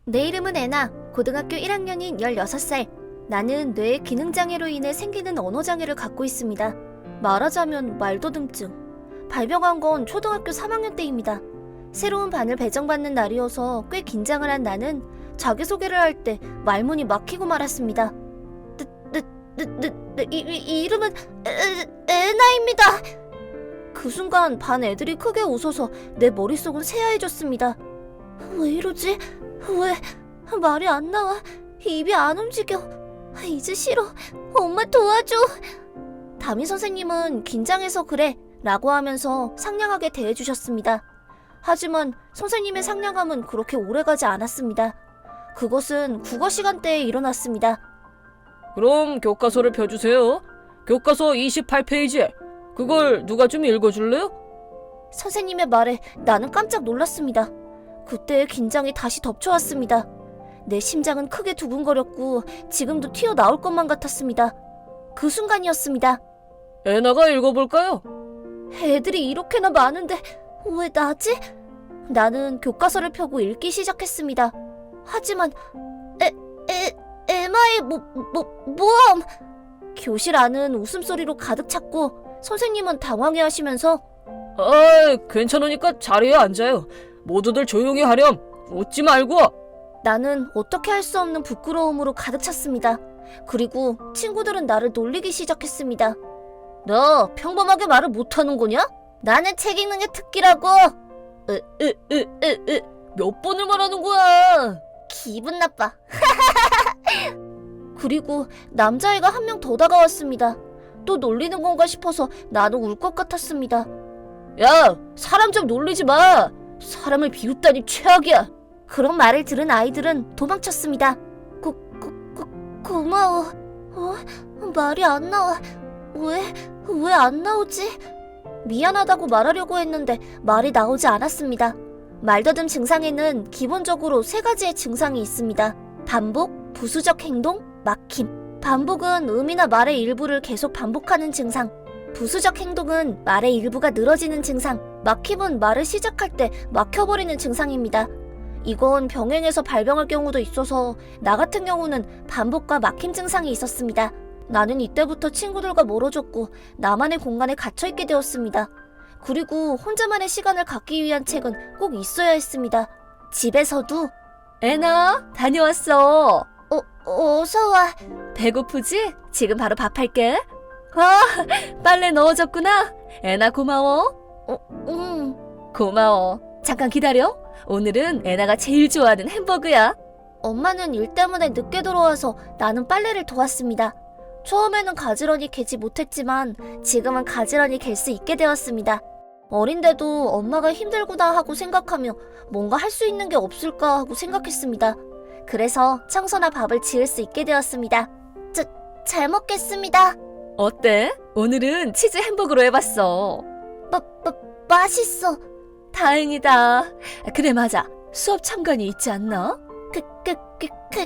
내 이름은 애나. 고등학교 1학년인 16살. 나는 뇌의 기능장애로 인해 생기는 언어장애를 갖고 있습니다. 말하자면 말더듬증. 발병한 건 초등학교 3학년 때입니다. 새로운 반을 배정받는 날이어서 꽤 긴장을 한 나는 자기소개를 할 때 말문이 막히고 말았습니다. 이 이름은 애나입니다. 그 순간 반 애들이 크게 웃어서 내 머릿속은 새하얘졌습니다. 왜 이러지? 왜 말이 안 나와? 입이 안 움직여. 이제 싫어. 엄마 도와줘. 담임 선생님은 긴장해서 그래 라고 하면서 상냥하게 대해주셨습니다. 하지만 선생님의 상냥함은 그렇게 오래가지 않았습니다. 그것은 국어 시간 때에 일어났습니다. 그럼 교과서를 펴주세요. 교과서 28페이지에 그걸 누가 좀 읽어줄래요? 선생님의 말에 나는 깜짝 놀랐습니다. 그때의 긴장이 다시 덮쳐왔습니다. 내 심장은 크게 두근거렸고 지금도 튀어나올 것만 같았습니다. 그 순간이었습니다. 애나가 읽어볼까요? 애들이 이렇게나 많은데 왜 나지? 나는 교과서를 펴고 읽기 시작했습니다. 하지만 에마의 모험! 교실 안은 웃음소리로 가득 찼고 선생님은 당황해하시면서 괜찮으니까 자리에 앉아요. 모두들 조용히 하렴. 웃지 말고. 나는 어떻게 할 수 없는 부끄러움으로 가득 찼습니다. 그리고 친구들은 나를 놀리기 시작했습니다. 너 평범하게 말을 못하는 거냐? 나는 책 읽는 게 특기라고. 몇 번을 말하는 거야? 기분 나빠. 그리고 남자애가 한 명 더 다가왔습니다. 또 놀리는 건가 싶어서 나도 울 것 같았습니다. 야, 사람 좀 놀리지 마. 사람을 비웃다니 최악이야. 그런 말을 들은 아이들은 도망쳤습니다. 고마워. 말이 안 나와. 왜 안 나오지? 미안하다고 말하려고 했는데 말이 나오지 않았습니다. 말더듬 증상에는 기본적으로 3가지의 증상이 있습니다. 반복, 부수적 행동, 막힘. 반복은 음이나 말의 일부를 계속 반복하는 증상. 부수적 행동은 말의 일부가 늘어지는 증상. 막힘은 말을 시작할 때 막혀버리는 증상입니다. 이건 병행해서 발병할 경우도 있어서 나 같은 경우는 반복과 막힘 증상이 있었습니다. 나는 이때부터 친구들과 멀어졌고 나만의 공간에 갇혀있게 되었습니다. 그리고 혼자만의 시간을 갖기 위한 책은 꼭 있어야 했습니다. 집에서도 애나, 다녀왔어. 어서와. 배고프지? 지금 바로 밥 할게. 빨래 넣어줬구나. 애나 고마워. 응. 고마워. 잠깐 기다려. 오늘은 애나가 제일 좋아하는 햄버거야. 엄마는 일 때문에 늦게 들어와서 나는 빨래를 도왔습니다. 처음에는 가지런히 개지 못했지만 지금은 가지런히 갤 수 있게 되었습니다. 어린데도 엄마가 힘들구나 하고 생각하며 뭔가 할 수 있는 게 없을까 하고 생각했습니다. 그래서 청소나 밥을 지을 수 있게 되었습니다. 잘 먹겠습니다. 어때? 오늘은 치즈 햄버거로 해봤어. 맛있어. 다행이다. 그래 맞아. 수업 참관이 있지 않나?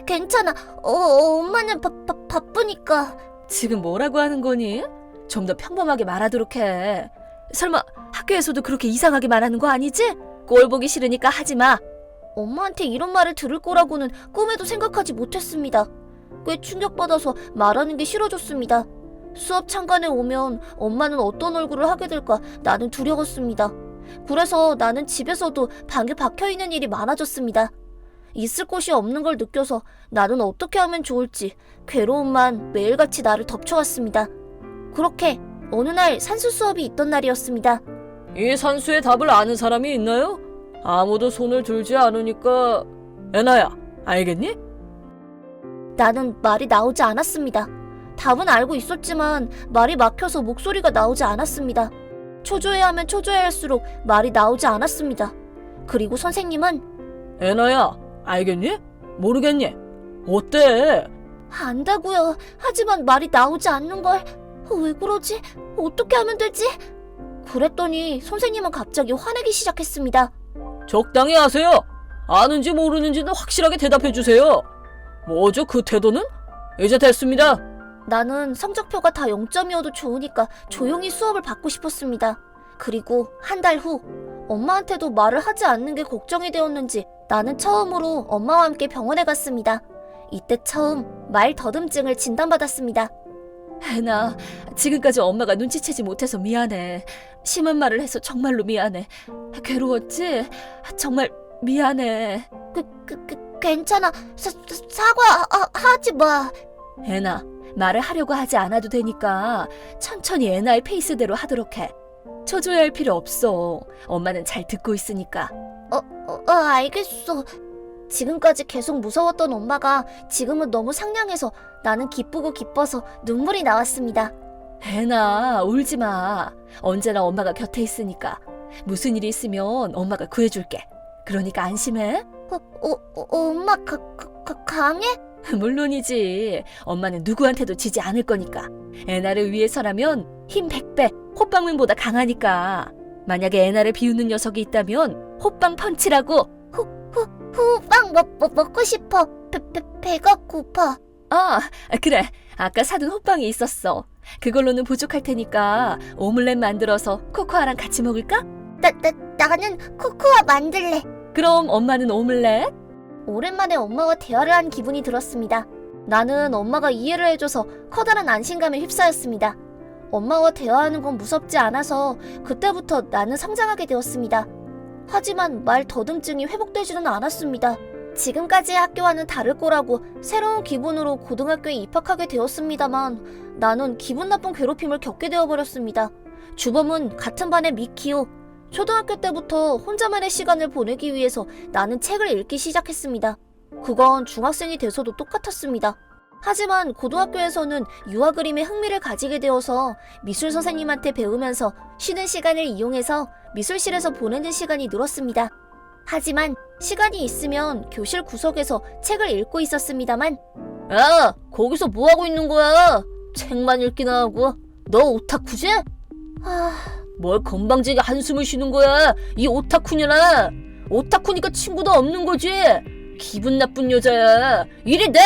괜찮아. 엄마는 바쁘니까. 지금 뭐라고 하는 거니? 좀 더 평범하게 말하도록 해. 설마 학교에서도 그렇게 이상하게 말하는 거 아니지? 꼴 보기 싫으니까 하지 마. 엄마한테 이런 말을 들을 거라고는 꿈에도 생각하지 못했습니다. 꽤 충격받아서 말하는 게 싫어졌습니다. 수업 참관에 오면 엄마는 어떤 얼굴을 하게 될까 나는 두려웠습니다. 그래서 나는 집에서도 방에 박혀있는 일이 많아졌습니다. 있을 곳이 없는 걸 느껴서 나는 어떻게 하면 좋을지 괴로움만 매일같이 나를 덮쳐왔습니다. 그렇게 어느 날 산수 수업이 있던 날이었습니다. 이 산수의 답을 아는 사람이 있나요? 아무도 손을 들지 않으니까. 애나야, 알겠니? 나는 말이 나오지 않았습니다. 답은 알고 있었지만 말이 막혀서 목소리가 나오지 않았습니다. 초조해하면 초조해할수록 말이 나오지 않았습니다. 그리고 선생님은 애나야, 알겠니? 모르겠니? 어때? 안다고요. 하지만 말이 나오지 않는 걸. 왜 그러지? 어떻게 하면 되지? 그랬더니 선생님은 갑자기 화내기 시작했습니다. 적당히 하세요. 아는지 모르는지는 확실하게 대답해주세요. 뭐죠 그 태도는? 이제 됐습니다. 나는 성적표가 다 0점이어도 좋으니까 조용히 수업을 받고 싶었습니다. 그리고 한 달 후 엄마한테도 말을 하지 않는 게 걱정이 되었는지 나는 처음으로 엄마와 함께 병원에 갔습니다. 이때 처음 말 더듬증을 진단받았습니다. 혜나, 지금까지 엄마가 눈치채지 못해서 미안해. 심한 말을 해서 정말로 미안해. 괴로웠지? 정말 미안해. 괜찮아. 사과하지 마. 혜나, 말을 하려고 하지 않아도 되니까 천천히 애나의 페이스대로 하도록 해. 쳐줘야 할 필요 없어. 엄마는 잘 듣고 있으니까. 알겠어. 지금까지 계속 무서웠던 엄마가 지금은 너무 상냥해서 나는 기쁘고 기뻐서 눈물이 나왔습니다. 혜나, 울지 마. 언제나 엄마가 곁에 있으니까. 무슨 일이 있으면 엄마가 구해줄게. 그러니까 안심해. 엄마 강해? 물론이지. 엄마는 누구한테도 지지 않을 거니까. 애나를 위해서라면 힘 100배, 호빵맨보다 강하니까. 만약에 애나를 비웃는 녀석이 있다면 호빵 펀치라고. 후빵 먹고 싶어. 배가 고파. 그래. 아까 사둔 호빵이 있었어. 그걸로는 부족할 테니까 오믈렛 만들어서 코코아랑 같이 먹을까? 나는 코코아 만들래. 그럼 엄마는 오믈렛? 오랜만에 엄마와 대화를 한 기분이 들었습니다. 나는 엄마가 이해를 해줘서 커다란 안심감에 휩싸였습니다. 엄마와 대화하는 건 무섭지 않아서 그때부터 나는 성장하게 되었습니다. 하지만 말 더듬증이 회복되지는 않았습니다. 지금까지의 학교와는 다를 거라고 새로운 기분으로 고등학교에 입학하게 되었습니다만 나는 기분 나쁜 괴롭힘을 겪게 되어버렸습니다. 주범은 같은 반의 미키오. 초등학교 때부터 혼자만의 시간을 보내기 위해서 나는 책을 읽기 시작했습니다. 그건 중학생이 돼서도 똑같았습니다. 하지만 고등학교에서는 유화 그림에 흥미를 가지게 되어서 미술 선생님한테 배우면서 쉬는 시간을 이용해서 미술실에서 보내는 시간이 늘었습니다. 하지만 시간이 있으면 교실 구석에서 책을 읽고 있었습니다만 야, 거기서 뭐하고 있는 거야? 책만 읽기나 하고. 너 오타쿠지? 뭘 건방지게 한숨을 쉬는 거야? 이 오타쿠녀나. 오타쿠니까 친구도 없는 거지. 기분 나쁜 여자야. 이리 내!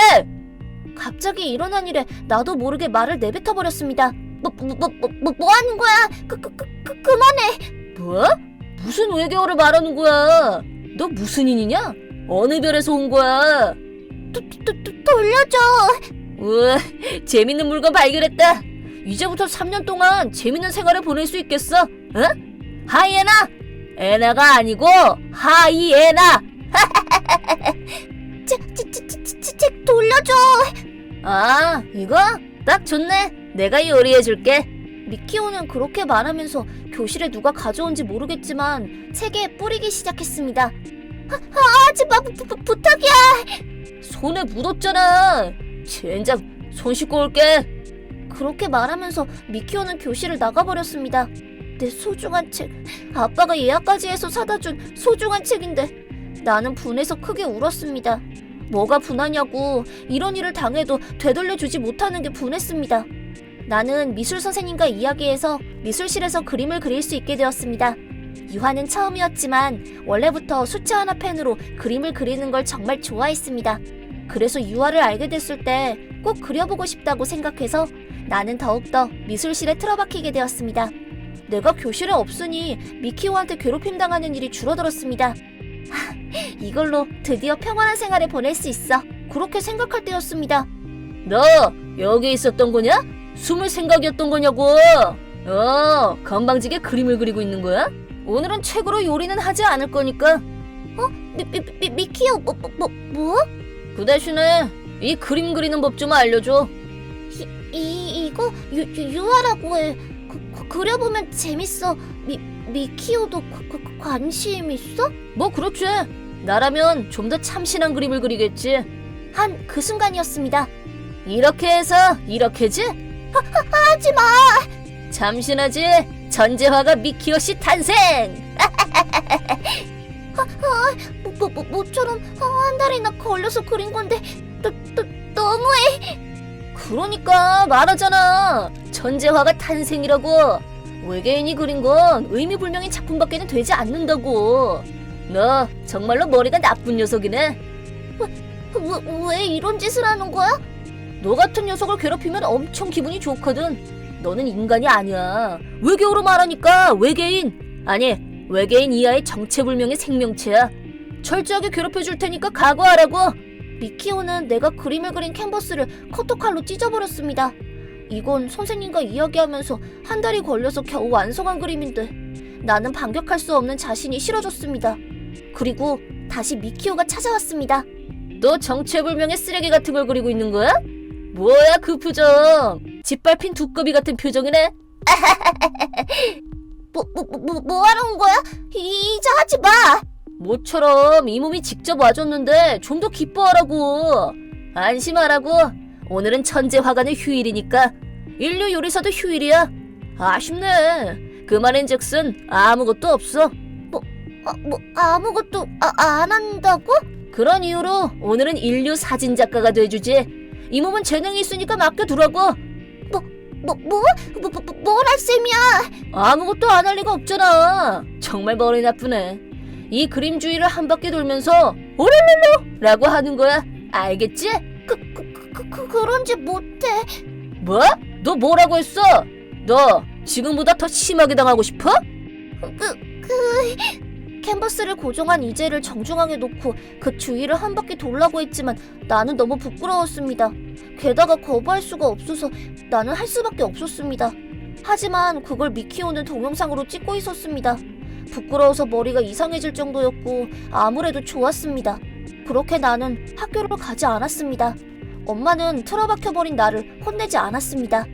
갑자기 일어난 일에 나도 모르게 말을 내뱉어버렸습니다. 뭐 하는 거야? 그만해! 뭐? 무슨 외계어를 말하는 거야? 너 무슨 인이냐? 어느 별에서 온 거야? 돌려줘! 우와, 재밌는 물건 발견했다. 이제부터 3년 동안 재밌는 생활을 보낼 수 있겠어? 응? 하이에나! 에나가 아니고 하이에나! 책 돌려줘! 이거? 딱 좋네. 내가 요리해줄게. 미키오는 그렇게 말하면서 교실에 누가 가져온지 모르겠지만 책에 뿌리기 시작했습니다. 하지 마, 부탁이야! 손에 묻었잖아. 젠장, 손 씻고 올게. 그렇게 말하면서 미키오는 교실을 나가버렸습니다. 내 소중한 책, 아빠가 예약까지 해서 사다 준 소중한 책인데 나는 분해서 크게 울었습니다. 뭐가 분하냐고. 이런 일을 당해도 되돌려주지 못하는 게 분했습니다. 나는 미술 선생님과 이야기해서 미술실에서 그림을 그릴 수 있게 되었습니다. 유화는 처음이었지만 원래부터 수채 하나 펜으로 그림을 그리는 걸 정말 좋아했습니다. 그래서 유화를 알게 됐을 때 꼭 그려보고 싶다고 생각해서 나는 더욱더 미술실에 틀어박히게 되었습니다. 내가 교실에 없으니 미키오한테 괴롭힘 당하는 일이 줄어들었습니다. 이걸로 드디어 평안한 생활을 보낼 수 있어. 그렇게 생각할 때였습니다. 너 여기 있었던 거냐? 숨을 생각이었던 거냐고. 건방지게 그림을 그리고 있는 거야? 오늘은 책으로 요리는 하지 않을 거니까. 미키오 뭐? 그 대신에 이 그림 그리는 법 좀 알려줘. 이거 유화라고 해. 그려보면 재밌어. 미키오도 관심 있어? 뭐 그렇지. 나라면 좀 더 참신한 그림을 그리겠지. 한 그 순간이었습니다. 이렇게 해서 이렇게지? 하지 마! 참신하지? 전재화가 미키오 씨 탄생! 모처럼 한 달이나 걸려서 그린 건데 너무해. 그러니까 말하잖아. 전재화가 탄생이라고. 외계인이 그린 건 의미불명인 작품밖에는 되지 않는다고. 너 정말로 머리가 나쁜 녀석이네. 왜 이런 짓을 하는 거야? 너 같은 녀석을 괴롭히면 엄청 기분이 좋거든. 너는 인간이 아니야. 외계어로 말하니까 외계인. 아니, 외계인 이하의 정체불명의 생명체야. 철저하게 괴롭혀줄 테니까 각오하라고. 미키오는 내가 그림을 그린 캔버스를 커터칼로 찢어버렸습니다. 이건 선생님과 이야기하면서 한 달이 걸려서 겨우 완성한 그림인데 나는 반격할 수 없는 자신이 싫어졌습니다. 그리고 다시 미키오가 찾아왔습니다. 너 정체불명의 쓰레기 같은 걸 그리고 있는 거야? 뭐야 그 표정. 짓밟힌 두꺼비 같은 표정이네. 뭐 하러 온 거야? 이제 하지 마! 모처럼 이 몸이 직접 와줬는데 좀 더 기뻐하라고. 안심하라고. 오늘은 천재 화가는 휴일이니까 인류 요리사도 휴일이야. 아쉽네. 그 말인즉슨 아무것도 없어. 아무것도 안 한다고? 그런 이유로 오늘은 인류 사진작가가 돼주지. 이 몸은 재능이 있으니까 맡겨두라고. 뭘 할 셈이야? 아무것도 안 할 리가 없잖아. 정말 머리 나쁘네. 이 그림 주위를 한 바퀴 돌면서 오랄랄로 라고 하는 거야. 알겠지? 그런지 못해. 뭐? 너 뭐라고 했어? 너 지금보다 더 심하게 당하고 싶어? 캔버스를 고정한 이젤을 정중앙에 놓고 그 주위를 한 바퀴 돌라고 했지만 나는 너무 부끄러웠습니다. 게다가 거부할 수가 없어서 나는 할 수밖에 없었습니다. 하지만 그걸 미키오는 동영상으로 찍고 있었습니다. 부끄러워서 머리가 이상해질 정도였고 아무래도 좋았습니다. 그렇게 나는 학교를 가지 않았습니다. 엄마는 틀어박혀버린 나를 혼내지 않았습니다.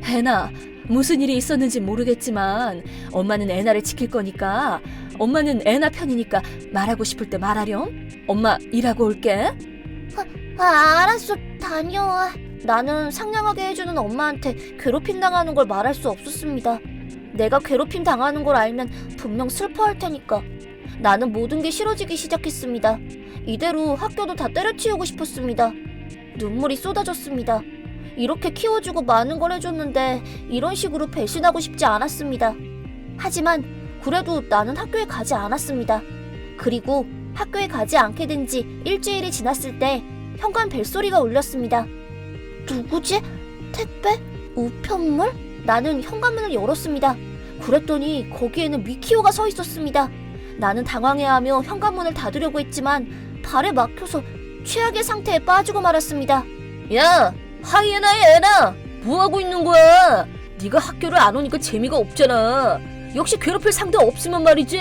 애나, 무슨 일이 있었는지 모르겠지만 엄마는 애나를 지킬 거니까, 엄마는 애나 편이니까 말하고 싶을 때 말하렴. 엄마 일하고 올게. 알았어, 다녀와. 나는 상냥하게 해주는 엄마한테 괴롭힘 당하는 걸 말할 수 없었습니다. 내가 괴롭힘 당하는 걸 알면 분명 슬퍼할 테니까. 나는 모든 게 싫어지기 시작했습니다. 이대로 학교도 다 때려치우고 싶었습니다. 눈물이 쏟아졌습니다. 이렇게 키워주고 많은 걸 해줬는데 이런 식으로 배신하고 싶지 않았습니다. 하지만 그래도 나는 학교에 가지 않았습니다. 그리고 학교에 가지 않게 된 지 일주일이 지났을 때 현관 벨소리가 울렸습니다. 누구지? 택배? 우편물? 나는 현관문을 열었습니다. 그랬더니 거기에는 미키오가 서 있었습니다. 나는 당황해하며 현관문을 닫으려고 했지만 발에 막혀서 최악의 상태에 빠지고 말았습니다. 야! 하이에나의 애나! 뭐하고 있는 거야? 네가 학교를 안 오니까 재미가 없잖아. 역시 괴롭힐 상대 없으면 말이지.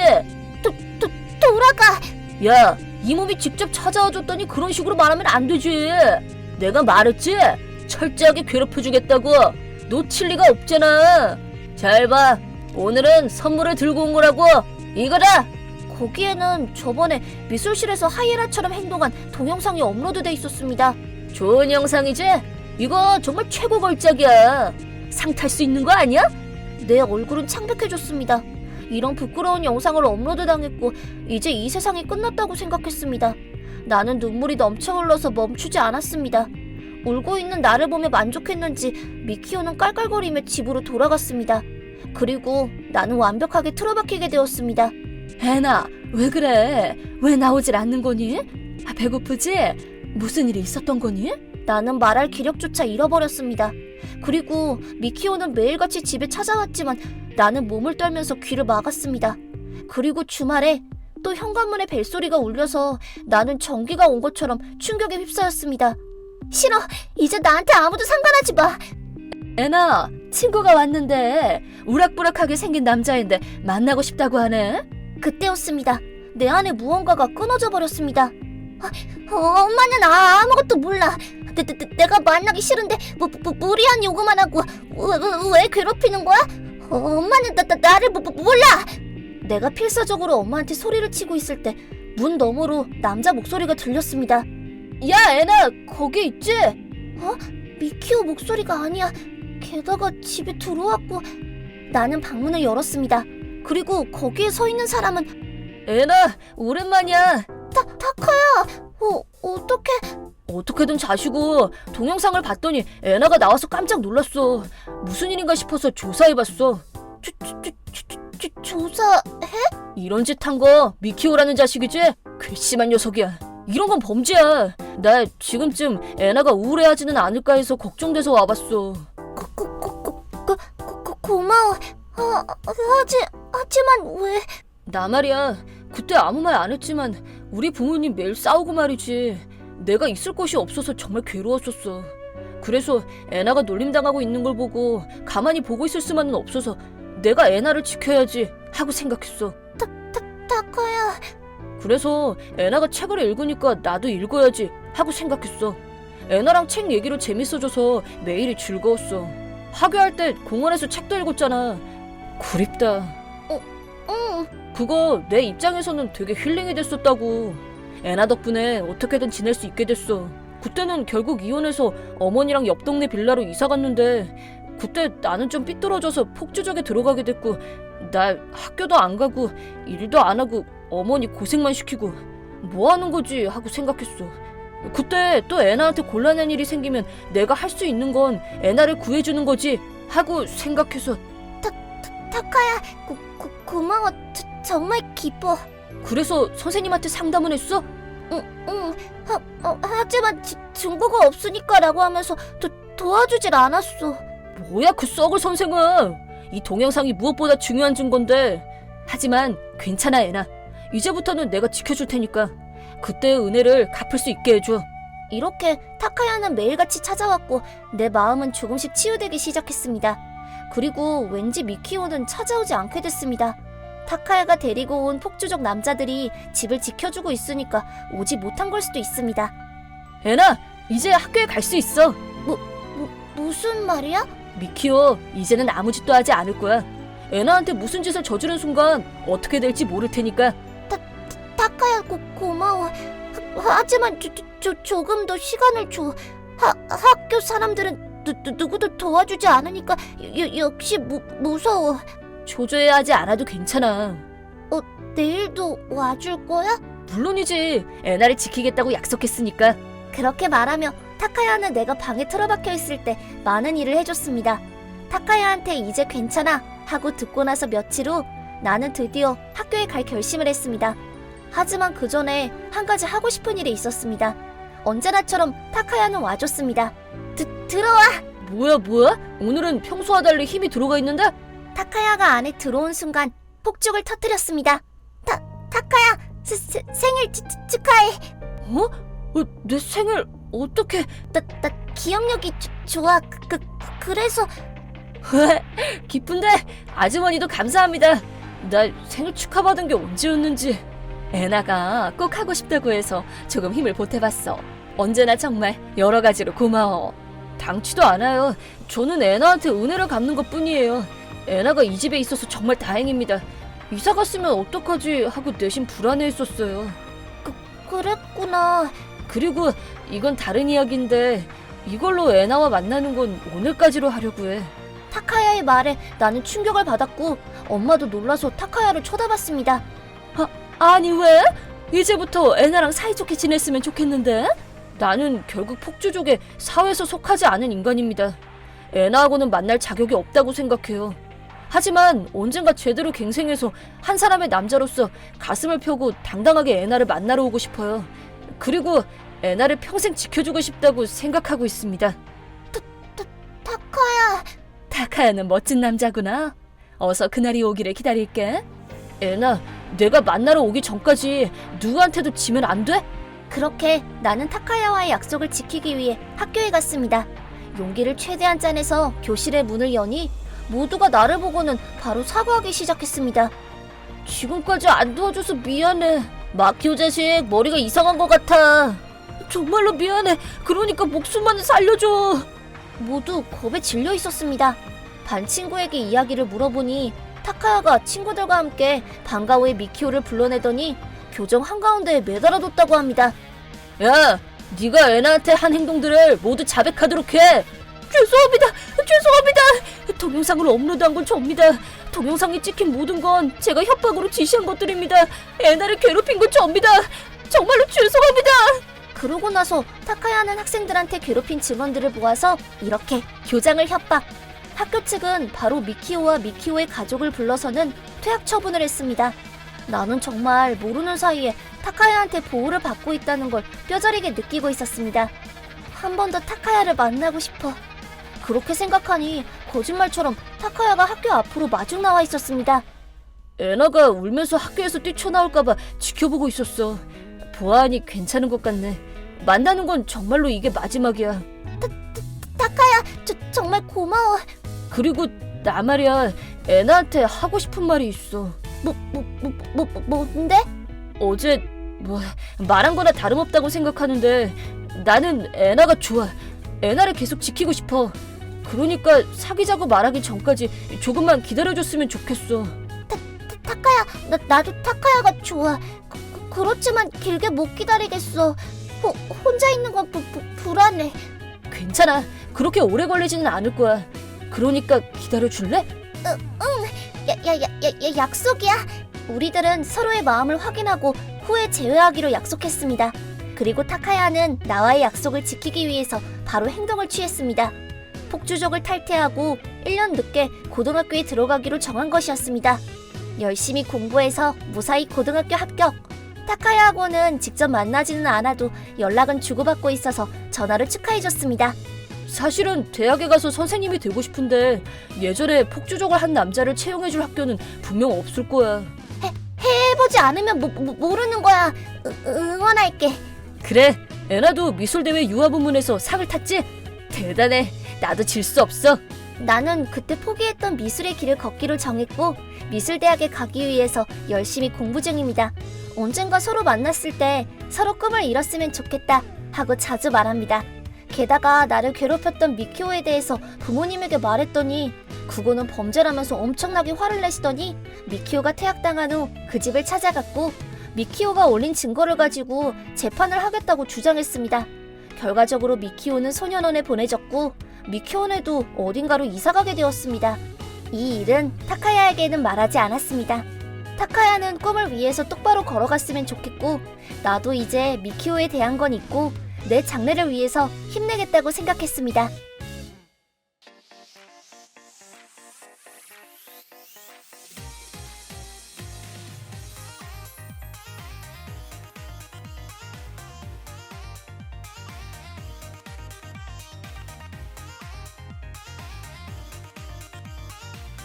돌아가! 야, 이 몸이 직접 찾아와 줬더니 그런 식으로 말하면 안 되지. 내가 말했지? 철저하게 괴롭혀주겠다고. 놓칠 리가 없잖아. 잘 봐. 오늘은 선물을 들고 온 거라고. 이거다! 거기에는 저번에 미술실에서 하이에나처럼 행동한 동영상이 업로드돼 있었습니다. 좋은 영상이지? 이거 정말 최고 걸작이야. 상 탈 수 있는 거 아니야? 내 얼굴은 창백해졌습니다. 이런 부끄러운 영상을 업로드 당했고 이제 이 세상이 끝났다고 생각했습니다. 나는 눈물이 넘쳐 흘러서 멈추지 않았습니다. 울고 있는 나를 보며 만족했는지 미키오는 깔깔거리며 집으로 돌아갔습니다. 그리고 나는 완벽하게 틀어박히게 되었습니다. 애나, 왜 그래? 왜 나오질 않는 거니? 배고프지? 무슨 일이 있었던 거니? 나는 말할 기력조차 잃어버렸습니다. 그리고 미키오는 매일같이 집에 찾아왔지만 나는 몸을 떨면서 귀를 막았습니다. 그리고 주말에 또 현관문에 벨소리가 울려서 나는 전기가 온 것처럼 충격에 휩싸였습니다. 싫어! 이제 나한테 아무도 상관하지 마! 애나, 친구가 왔는데 우락부락하게 생긴 남자인데 만나고 싶다고 하네? 그때였습니다. 내 안에 무언가가 끊어져 버렸습니다. 엄마는 아무것도 몰라. 내가 만나기 싫은데 무리한 요구만 하고 왜 괴롭히는 거야? 엄마는 나를 몰라. 내가 필사적으로 엄마한테 소리를 치고 있을 때 문 너머로 남자 목소리가 들렸습니다. 야, 애나, 거기 있지? 미키오 목소리가 아니야. 게다가 집에 들어왔고. 나는 방문을 열었습니다. 그리고 거기에 서 있는 사람은 애나, 오랜만이야. 타카야. 어떻게? 어떻게든 자시고 동영상을 봤더니 애나가 나와서 깜짝 놀랐어. 무슨 일인가 싶어서 조사해봤어. 조사해? 이런 짓 한 거 미키오라는 자식이지? 괘씸한 녀석이야. 이런 건 범죄야. 나 지금쯤 애나가 우울해하지는 않을까 해서 걱정돼서 와봤어. 고마워. 하지만 왜? 나 말이야. 그때 아무 말 안 했지만 우리 부모님 매일 싸우고 말이지. 내가 있을 곳이 없어서 정말 괴로웠었어. 그래서 애나가 놀림당하고 있는 걸 보고 가만히 보고 있을 수만은 없어서 내가 애나를 지켜야지 하고 생각했어. 타카야. 그래서 애나가 책을 읽으니까 나도 읽어야지 하고 생각했어. 애나랑 책 얘기로 재밌어져서 매일이 즐거웠어. 학교할 때 공원에서 책도 읽었잖아. 그립다. 응. 그거 내 입장에서는 되게 힐링이 됐었다고. 애나 덕분에 어떻게든 지낼 수 있게 됐어. 그때는 결국 이혼해서 어머니랑 옆 동네 빌라로 이사 갔는데 그때 나는 좀 삐뚤어져서 폭주족에 들어가게 됐고 나 학교도 안 가고 일도 안 하고 어머니 고생만 시키고 뭐 하는 거지 하고 생각했어. 그때 또 애나한테 곤란한 일이 생기면 내가 할 수 있는 건 애나를 구해주는 거지 하고 생각해서. 타카야, 고마워. 정말 기뻐. 그래서 선생님한테 상담은 했어? 응. 하지만 증거가 없으니까라고 하면서 도와주질 않았어. 뭐야 그 썩을 선생은. 이 동영상이 무엇보다 중요한 증거인데. 하지만 괜찮아 애나. 이제부터는 내가 지켜줄 테니까 그때의 은혜를 갚을 수 있게 해줘. 이렇게 타카야는 매일같이 찾아왔고 내 마음은 조금씩 치유되기 시작했습니다. 그리고 왠지 미키오는 찾아오지 않게 됐습니다. 타카야가 데리고 온 폭주족 남자들이 집을 지켜주고 있으니까 오지 못한 걸 수도 있습니다. 애나 이제 학교에 갈 수 있어. 무슨 말이야? 미키오 이제는 아무 짓도 하지 않을 거야. 애나한테 무슨 짓을 저지른 순간 어떻게 될지 모를 테니까. 타카야, 고마워. 하지만 조금 더 시간을 줘. 학교 사람들은 누구도 도와주지 않으니까 역시 무서워. 초조해하지 않아도 괜찮아. 내일도 와줄 거야? 물론이지. 애나를 지키겠다고 약속했으니까. 그렇게 말하며 타카야는 내가 방에 틀어박혀 있을 때 많은 일을 해줬습니다. 타카야한테 이제 괜찮아 하고 듣고 나서 며칠 후 나는 드디어 학교에 갈 결심을 했습니다. 하지만 그 전에 한 가지 하고 싶은 일이 있었습니다. 언제나처럼 타카야는 와줬습니다. 들어와! 뭐야? 오늘은 평소와 달리 힘이 들어가 있는데? 타카야가 안에 들어온 순간 폭죽을 터뜨렸습니다. 타카야, 생일 축하해. 내 생일 어떻게? 나 기억력이 좋아. 그래서 기쁜데? 아주머니도 감사합니다. 나 생일 축하받은 게 언제였는지. 애나가 꼭 하고 싶다고 해서 조금 힘을 보태봤어. 언제나 정말 여러 가지로 고마워. 당치도 않아요. 저는 애나한테 은혜를 갚는 것 뿐이에요. 애나가 이 집에 있어서 정말 다행입니다. 이사 갔으면 어떡하지 하고 내심 불안해했었어요. 그랬구나. 그리고 이건 다른 이야기인데 이걸로 애나와 만나는 건 오늘까지로 하려고 해. 타카야의 말에 나는 충격을 받았고 엄마도 놀라서 타카야를 쳐다봤습니다. 아니 왜? 이제부터 애나랑 사이좋게 지냈으면 좋겠는데? 나는 결국 폭주족의 사회에서 속하지 않은 인간입니다. 애나하고는 만날 자격이 없다고 생각해요. 하지만 언젠가 제대로 갱생해서 한 사람의 남자로서 가슴을 펴고 당당하게 애나를 만나러 오고 싶어요. 그리고 애나를 평생 지켜주고 싶다고 생각하고 있습니다. 타카야. 타카야는 멋진 남자구나. 어서 그날이 오기를 기다릴게. 애나, 내가 만나러 오기 전까지 누구한테도 지면 안 돼? 그렇게 나는 타카야와의 약속을 지키기 위해 학교에 갔습니다. 용기를 최대한 짜내서 교실의 문을 여니 모두가 나를 보고는 바로 사과하기 시작했습니다. 지금까지 안 도와줘서 미안해. 마키오 자식 머리가 이상한 것 같아. 정말로 미안해. 그러니까 목숨만 살려줘. 모두 겁에 질려 있었습니다. 반 친구에게 이야기를 물어보니 타카야가 친구들과 함께 방과 후에 미키오를 불러내더니 교정 한가운데에 매달아뒀다고 합니다. 야, 네가 애나한테 한 행동들을 모두 자백하도록 해. 죄송합니다. 동영상을 업로드한 건 접니다. 동영상이 찍힌 모든 건 제가 협박으로 지시한 것들입니다. 애나를 괴롭힌 건 접니다. 정말로 죄송합니다. 그러고 나서 타카야는 학생들한테 괴롭힌 증언들을 모아서 이렇게 교장을 협박. 학교 측은 바로 미키오와 미키오의 가족을 불러서는 퇴학 처분을 했습니다. 나는 정말 모르는 사이에 타카야한테 보호를 받고 있다는 걸 뼈저리게 느끼고 있었습니다. 한 번 더 타카야를 만나고 싶어. 그렇게 생각하니 거짓말처럼 타카야가 학교 앞으로 마중 나와 있었습니다. 애나가 울면서 학교에서 뛰쳐나올까봐 지켜보고 있었어. 보아하니 괜찮은 것 같네. 만나는 건 정말로 이게 마지막이야. 타카야, 정말 고마워. 그리고 나 말이야, 애나한테 하고 싶은 말이 있어. 뭔데? 어제 말한 거나 다름없다고 생각하는데 나는 애나가 좋아. 애나를 계속 지키고 싶어. 그러니까 사귀자고 말하기 전까지 조금만 기다려줬으면 좋겠어. 타카야, 나도 타카야가 좋아. 그렇지만 길게 못 기다리겠어. 혼자 있는 건 불안해. 괜찮아. 그렇게 오래 걸리지는 않을 거야. 그러니까 기다려줄래? 약속이야. 우리들은 서로의 마음을 확인하고 후에 재회하기로 약속했습니다. 그리고 타카야는 나와의 약속을 지키기 위해서 바로 행동을 취했습니다. 폭주족을 탈퇴하고 1년 늦게 고등학교에 들어가기로 정한 것이었습니다. 열심히 공부해서 무사히 고등학교 합격. 타카야하고는 직접 만나지는 않아도 연락은 주고받고 있어서 전화로 축하해줬습니다. 사실은 대학에 가서 선생님이 되고 싶은데 예전에 폭주족을 한 남자를 채용해줄 학교는 분명 없을 거야. 해보지 않으면 모르는 거야. 응원할게. 그래, 애나도 미술대회 유아부문에서 상을 탔지? 대단해. 나도 질 수 없어. 나는 그때 포기했던 미술의 길을 걷기로 정했고 미술대학에 가기 위해서 열심히 공부 중입니다. 언젠가 서로 만났을 때 서로 꿈을 이뤘으면 좋겠다 하고 자주 말합니다. 게다가 나를 괴롭혔던 미키오에 대해서 부모님에게 말했더니 그거는 범죄라면서 엄청나게 화를 내시더니 미키오가 퇴학당한 후 그 집을 찾아갔고 미키오가 올린 증거를 가지고 재판을 하겠다고 주장했습니다. 결과적으로 미키오는 소년원에 보내졌고 미키오네도 어딘가로 이사가게 되었습니다. 이 일은 타카야에게는 말하지 않았습니다. 타카야는 꿈을 위해서 똑바로 걸어갔으면 좋겠고 나도 이제 미키오에 대한 건 잊고 내 장래를 위해서 힘내겠다고 생각했습니다.